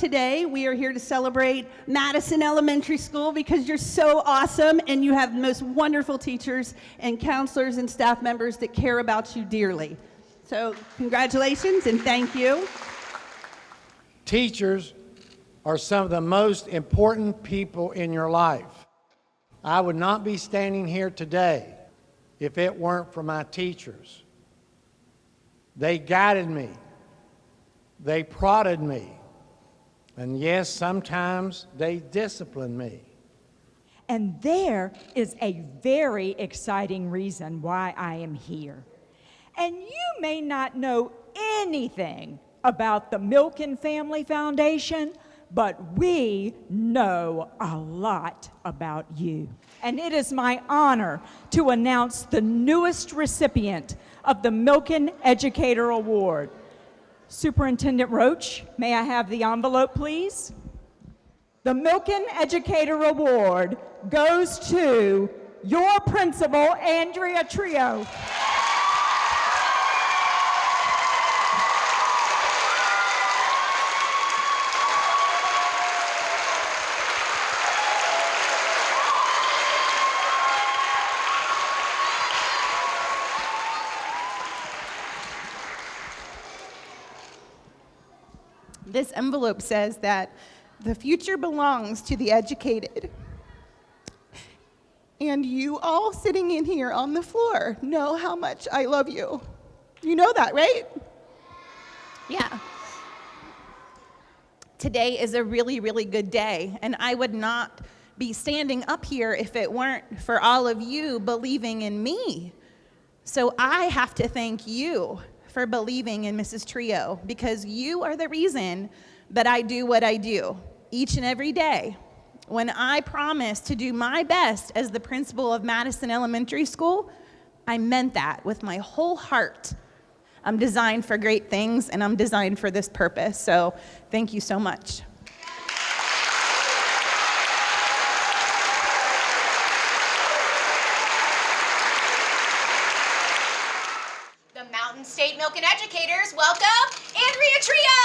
today. We are here to celebrate Madison Elementary School because you're so awesome and you have the most wonderful teachers and counselors and staff members that care about you dearly. So congratulations and thank you. Teachers are some of the most important people in your life. I would not be standing here today if it weren't for my teachers. They guided me. They prodded me. And yes, sometimes they disciplined me. And there is a very exciting reason why I am here. And you may not know anything about the Milken Family Foundation, but we know a lot about you. And it is my honor to announce the newest recipient of the Milken Educator Award. Superintendent Roach, may I have the envelope, please? The Milken Educator Award goes to your principal, Andrea Trio. This envelope says that the future belongs to the educated. And you all sitting in here on the floor know how much I love you. You know that, right? Yeah. Today is a really, really good day, and I would not be standing up here if it weren't for all of you believing in me. So I have to thank you for believing in Mrs. Trio, because you are the reason that I do what I do each and every day. When I promised to do my best as the principal of Madison Elementary School, I meant that with my whole heart. I'm designed for great things, and I'm designed for this purpose, so thank you so much. State Milken Educators, welcome Andrea Trio!